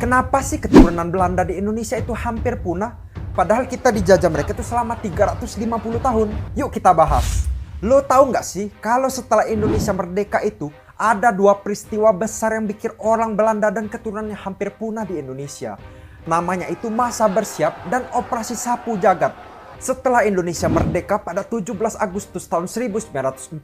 Kenapa sih keturunan Belanda di Indonesia itu hampir punah? Padahal kita dijajah mereka itu selama 350 tahun. Yuk kita bahas. Lo tahu nggak sih kalau setelah Indonesia merdeka itu ada dua peristiwa besar yang bikin orang Belanda dan keturunannya hampir punah di Indonesia. Namanya itu Masa Bersiap dan Operasi Sapu Jagat. Setelah Indonesia merdeka pada 17 Agustus tahun 1945,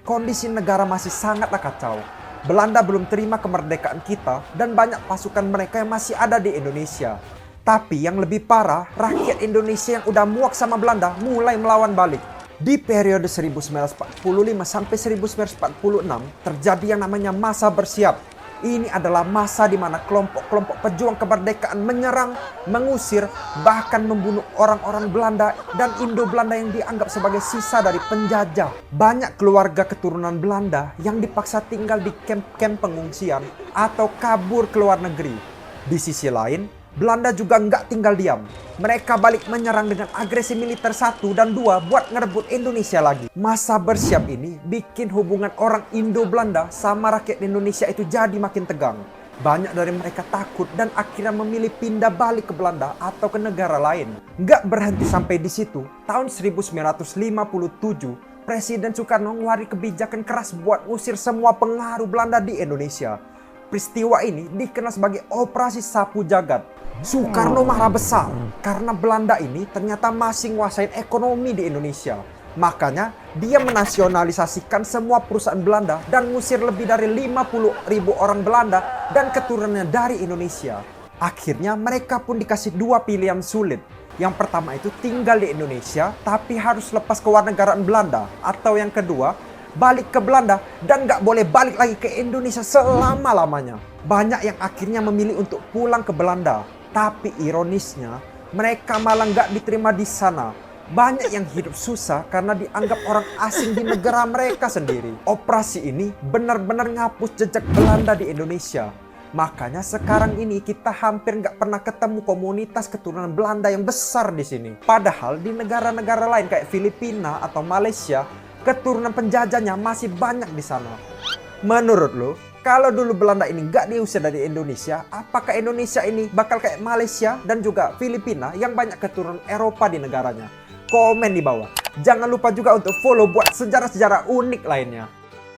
kondisi negara masih sangatlah kacau. Belanda belum terima kemerdekaan kita dan banyak pasukan mereka yang masih ada di Indonesia. Tapi yang lebih parah, rakyat Indonesia yang udah muak sama Belanda mulai melawan balik. Di periode 1945 sampai 1946 terjadi yang namanya Masa Bersiap. Ini adalah masa di mana kelompok-kelompok pejuang kemerdekaan menyerang, mengusir, bahkan membunuh orang-orang Belanda dan Indo-Belanda yang dianggap sebagai sisa dari penjajah. Banyak keluarga keturunan Belanda yang dipaksa tinggal di kamp-kamp pengungsian atau kabur ke luar negeri. Di sisi lain, Belanda juga nggak tinggal diam. Mereka balik menyerang dengan agresi militer 1 dan 2 buat ngerebut Indonesia lagi. Masa Bersiap ini bikin hubungan orang Indo-Belanda sama rakyat Indonesia itu jadi makin tegang. Banyak dari mereka takut dan akhirnya memilih pindah balik ke Belanda atau ke negara lain. Nggak berhenti sampai di situ. Tahun 1957, Presiden Soekarno ngeluarin kebijakan keras buat ngusir semua pengaruh Belanda di Indonesia. Peristiwa ini dikenal sebagai Operasi Sapu Jagat. Soekarno marah besar karena Belanda ini ternyata masih nguasain ekonomi di Indonesia. Makanya dia menasionalisasikan semua perusahaan Belanda dan ngusir lebih dari 50.000 orang Belanda dan keturunannya dari Indonesia. Akhirnya mereka pun dikasih dua pilihan sulit. Yang pertama itu tinggal di Indonesia tapi harus lepas kewarganegaraan Belanda. Atau yang kedua, balik ke Belanda dan gak boleh balik lagi ke Indonesia selama-lamanya. Banyak yang akhirnya memilih untuk pulang ke Belanda. Tapi ironisnya, mereka malah gak diterima di sana. Banyak yang hidup susah karena dianggap orang asing di negara mereka sendiri. Operasi ini benar-benar ngapus jejak Belanda di Indonesia. Makanya sekarang ini kita hampir gak pernah ketemu komunitas keturunan Belanda yang besar di sini. Padahal di negara-negara lain kayak Filipina atau Malaysia, keturunan penjajahnya masih banyak di sana. Menurut lo, kalau dulu Belanda ini gak diusir dari Indonesia, apakah Indonesia ini bakal kayak Malaysia dan juga Filipina yang banyak keturunan Eropa di negaranya? Komen di bawah. Jangan lupa juga untuk follow buat sejarah-sejarah unik lainnya.